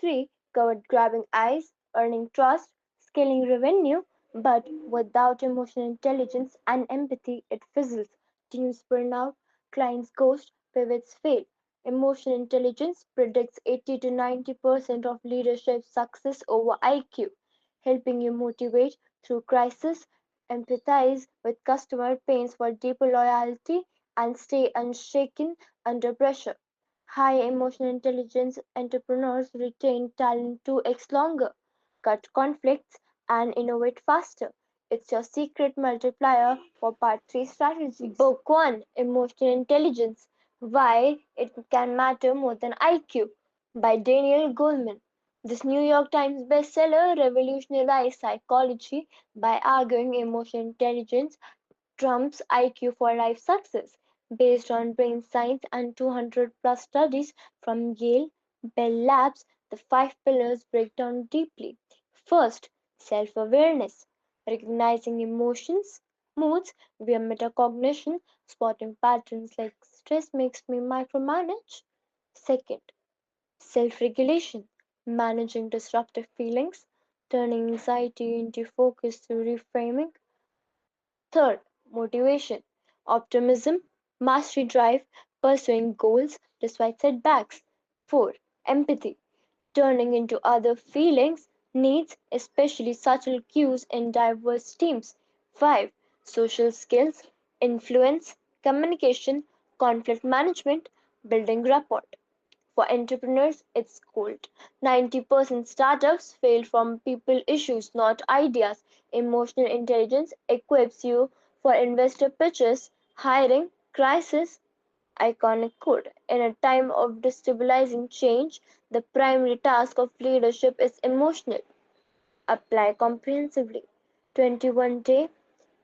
3 covered grabbing eyes, earning trust, scaling revenue, but without emotional intelligence and empathy, it fizzles. Teams burn out, clients ghost, pivots fail. Emotional intelligence predicts 80 to 90% of leadership success over IQ, helping you motivate through crisis, empathize with customer pains for deeper loyalty, and stay unshaken under pressure. High emotional intelligence entrepreneurs retain talent 2x longer, cut conflicts, and innovate faster. It's your secret multiplier for Part 3 strategies. Book 1, Emotional Intelligence: Why It Can Matter More Than IQ, by Daniel Goleman. This New York Times bestseller revolutionized psychology by arguing emotional intelligence trumps IQ for life success, based on brain science and 200 plus studies from Yale Bell Labs. The five pillars break down deeply. First, self awareness, recognizing emotions, moods via metacognition, spotting patterns like stress makes me micromanage. Second, self regulation, managing disruptive feelings, turning anxiety into focus through reframing. Third, motivation, optimism, mastery drive, pursuing goals despite setbacks. 4. Empathy, turning into other feelings, needs, especially subtle cues in diverse teams. 5. Social skills, influence, communication, conflict management, building rapport. For entrepreneurs, it's gold. 90% startups fail from people issues, not ideas. Emotional intelligence equips you for investor pitches, hiring, crisis, iconic quote. In a time of destabilizing change, the primary task of leadership is emotional. Apply comprehensively. 21-day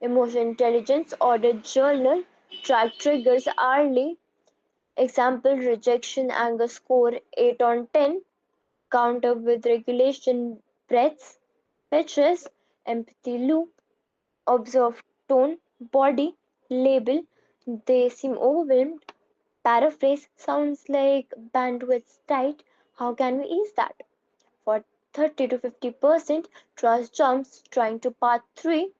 emotional intelligence audit journal. Track triggers hourly. Example: rejection anger score 8 on 10. Counter with regulation breaths, pitches, empathy loop. Observe tone, body, label. They seem overwhelmed. Paraphrase: sounds like bandwidth's tight. How can we ease that? For 30 to 50%, trust jumps trying to part 3.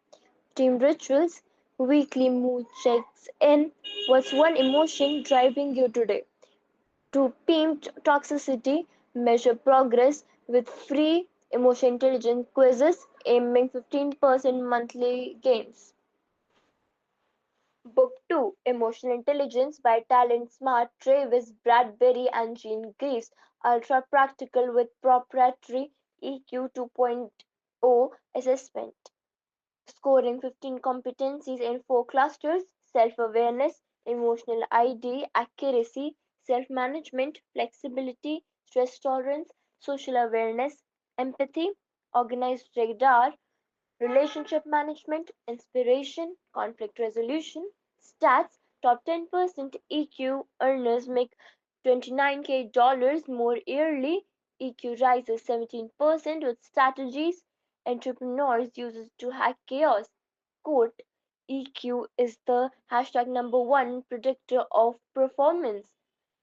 Team rituals, weekly mood checks in. What's one emotion driving you today? To pimp toxicity, measure progress with free emotion intelligence quizzes aiming 15% monthly gains. Book 2, Emotional Intelligence, by Talent Smart, Travis Bradbury and Gene Greaves. Ultra practical with proprietary EQ 2.0 assessment. Scoring 15 competencies in 4 clusters: self awareness, emotional ID, accuracy, self management, flexibility, stress tolerance, social awareness, empathy, organized radar, relationship management, inspiration, conflict resolution. Stats: top 10% EQ earners make $29K more yearly. EQ rises 17% with strategies entrepreneurs use to hack chaos. Quote: EQ is the hashtag #1 predictor of performance.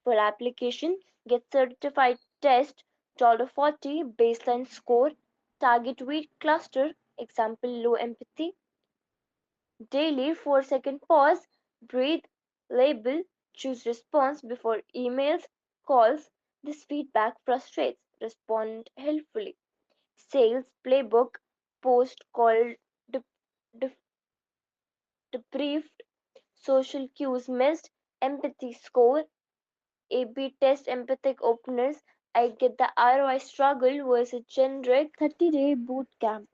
Full application: get certified test $40 baseline score, target weak cluster, example low empathy, daily 4-second pause, breathe, label, choose response before emails, calls. This feedback frustrates, respond helpfully. Sales playbook: post call de- de- debriefed, social cues missed, empathy score, A/B test empathic openers. I get the ROI struggle versus generic 30-day boot camp.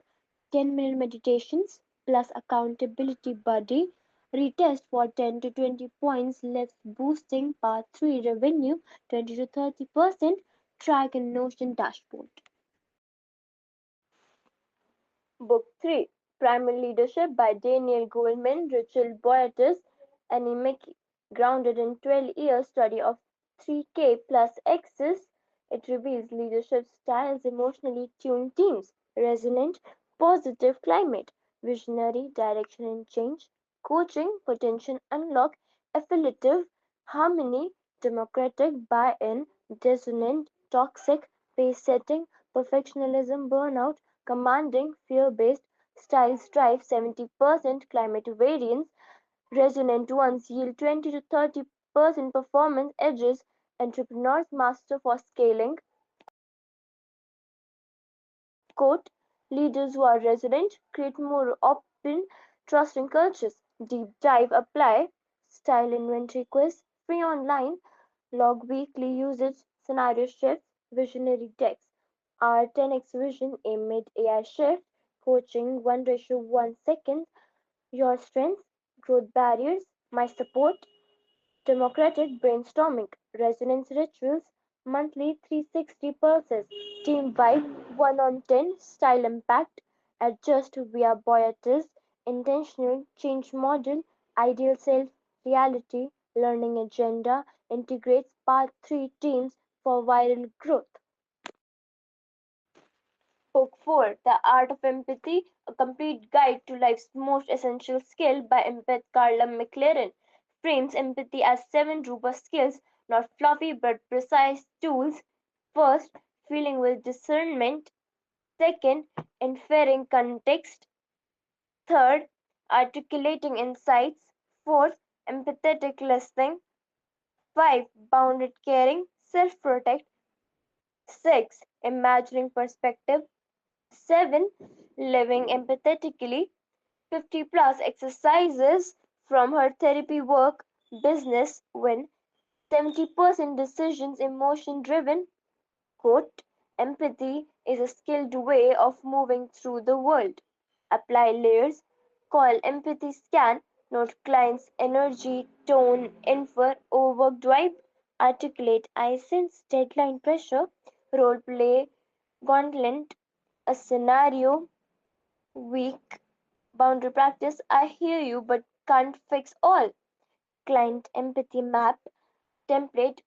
10-minute meditations plus accountability buddy. Retest for 10 to 20 points left, boosting part 3 revenue 20 to 30%. Track and Notion dashboard. Book 3, Primal Leadership, by Daniel Goleman, Rachel Boyatis, and Emeki. Grounded in 12-year study of 3K plus X's, it reveals leadership styles: emotionally tuned teams, resilient, positive climate, visionary, direction and change, coaching, potential unlock, affiliative, harmony, democratic, buy-in, dissonant, toxic, pace setting, perfectionism, burnout, commanding, fear based styles drive 70% climate variance, resonant ones yield 20 to 30% performance edges, entrepreneurs master for scaling. Quote, leaders who are resilient create more open, trusting cultures. Deep dive apply, style inventory quiz, free online, log weekly usage, scenario shifts, visionary decks. Our 10x vision amid AI shift, coaching 1 ratio 1 second, your strengths, growth barriers, my support, democratic brainstorming, resonance rituals, monthly 360 pulses, team vibe 1 on 10, style impact, adjust via Boyatis, intentional change model, ideal self, reality, learning agenda, integrates part 3 teams for viral growth. Book 4, The Art of Empathy, a complete guide to life's most essential skill by empath Carla McLaren, frames empathy as 7 robust skills, not fluffy but precise tools. First, feeling with discernment. Second, inferring context. Third, articulating insights. Fourth, empathetic listening. 5, bounded caring, self protect. 6, imagining perspective. 7, living empathetically. 50 plus exercises from her therapy work, business win, 70% decisions emotion driven. Quote, empathy is a skilled way of moving through the world. Apply layers, call empathy scan, note client's energy, tone, infer, overworked vibe, articulate I sense deadline pressure, role play, gauntlet, a scenario, weak, boundary practice, I hear you but can't fix all. Client empathy map, template,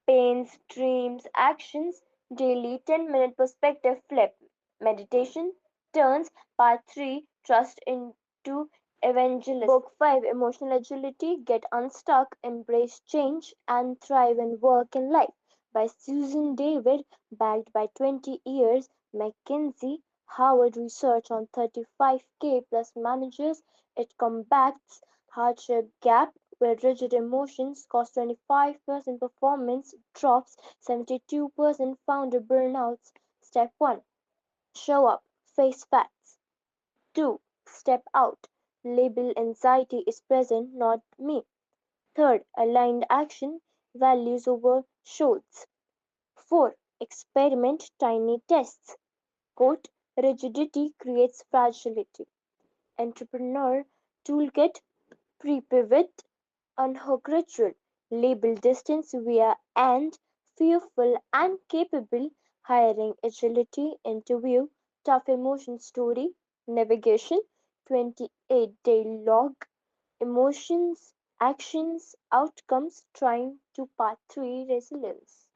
pains, dreams, actions, daily 10-minute perspective flip, meditation, turns, part 3, trust into evangelism. Book 5, emotional agility, get unstuck, embrace change, and thrive in work and life by Susan David, backed by 20 years, McKinsey, Harvard research on 35K plus managers. It combats hardship gap where rigid emotions cause 25% performance drops, 72% founder burnouts. Step 1, show up, face facts. 2, step out, label anxiety is present, not me. Third, aligned action, values over shoulds. 4, experiment tiny tests. Quote, rigidity creates fragility. Entrepreneur toolkit, pre-pivot, unhook ritual, label distance via and, fearful and capable, hiring agility, interview, tough emotion story, navigation, 28-day log, emotions, actions, outcomes, trying to part 3 resilience.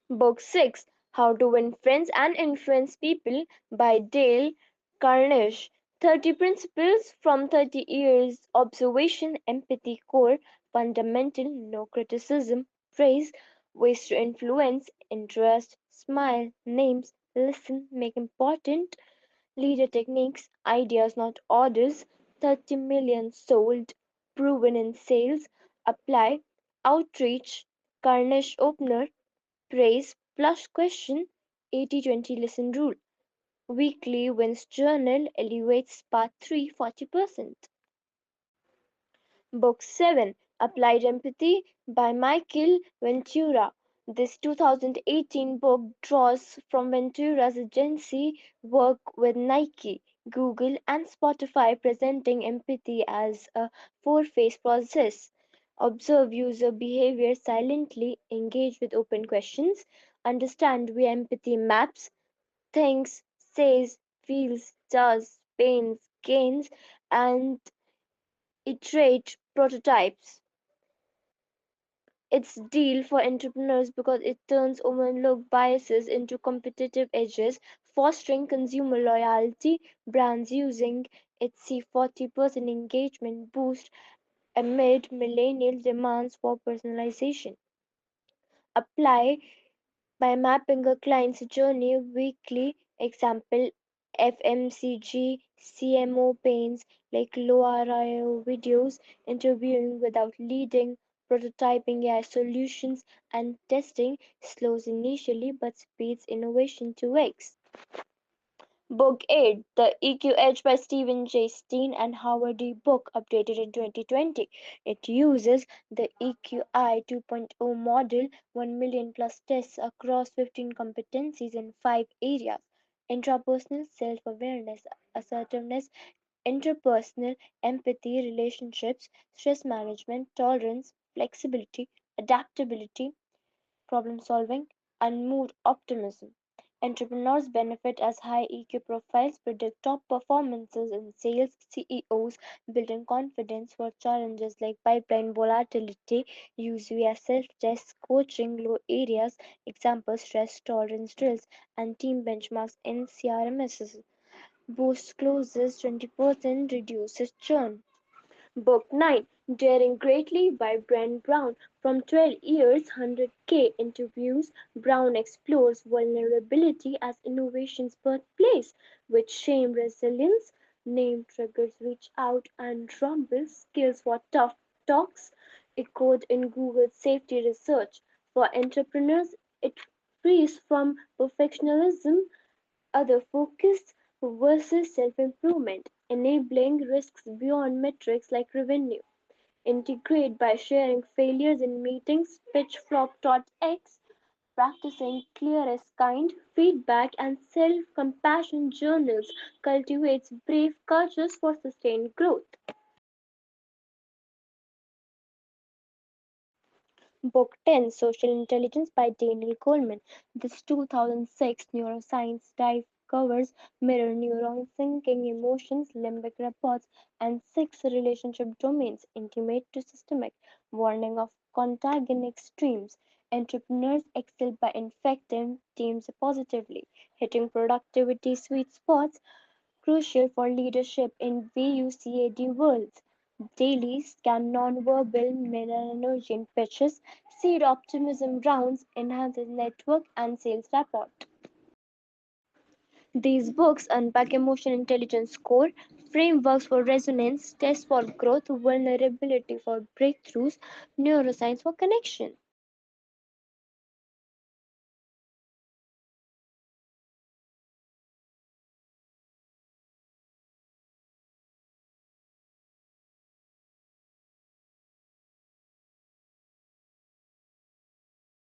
Book 6, How to Win Friends and Influence People by Dale Carnegie. 30 Principles from 30 Years Observation, Empathy Core, Fundamental, No Criticism, Praise, Ways to Influence, Interest, Smile, Names, Listen, Make Important, Leader Techniques, Ideas Not Orders, 30 million sold, proven in sales, apply, outreach, Carnegie Opener, Praise plus question, 80-20 listen rule. Weekly wins journal elevates part 3 40%. Book 7, Applied Empathy by Michael Ventura. This 2018 book draws from Ventura's agency work with Nike, Google, and Spotify, presenting empathy as a four-phase process. Observe user behavior silently, engage with open questions, understand where empathy maps, thinks, says, feels, does, pains, gains, and iterate prototypes. It's deal for entrepreneurs because it turns overlooked biases into competitive edges, fostering consumer loyalty. Brands using it see 40% engagement boost amid millennial demands for personalization. Apply by mapping a client's journey weekly. Example FMCG, CMO pains like low RIO videos, interviewing without leading, prototyping AI solutions, and testing slows initially but speeds innovation to X. Book 8, The EQ Edge by Stephen J. Steen and Howard D. Book, updated in 2020. It uses the EQI 2.0 model, 1 million plus tests across 15 competencies in 5 areas: intrapersonal self awareness, assertiveness, interpersonal empathy, relationships, stress management, tolerance, flexibility, adaptability, problem solving, and mood optimism. Entrepreneurs benefit as high EQ profiles predict top performances in sales. CEOs building confidence for challenges like pipeline volatility use via self-test coaching low areas, example stress tolerance drills, and team benchmarks in CRMSs. Boosts closes 20%, reduces churn. Book 9, Daring Greatly by Brent Brown. From 12 years, 100K interviews, Brown explores vulnerability as innovation's birthplace. With shame, resilience, name triggers, reach out and rumble, skills for tough talks, echoed in Google safety research. For entrepreneurs, it frees from perfectionism, other focus versus self improvement, enabling risks beyond metrics like revenue. Integrate by sharing failures in meetings, pitchflop.x, practicing clearest kind feedback and self compassion journals cultivates brave cultures for sustained growth. Book 10, Social Intelligence by Daniel Goleman. This 2006 neuroscience dive covers mirror neurons, syncing emotions, limbic reports, and 6 relationship domains, intimate to systemic, warning of contagion extremes. Entrepreneurs excel by infecting teams positively, hitting productivity sweet spots, crucial for leadership in VUCAD worlds. Daily scan nonverbal melanogene pitches, seed optimism rounds, enhances network and sales rapport. These books unpack emotional intelligence core, frameworks for resonance, tests for growth, vulnerability for breakthroughs, neuroscience for connection.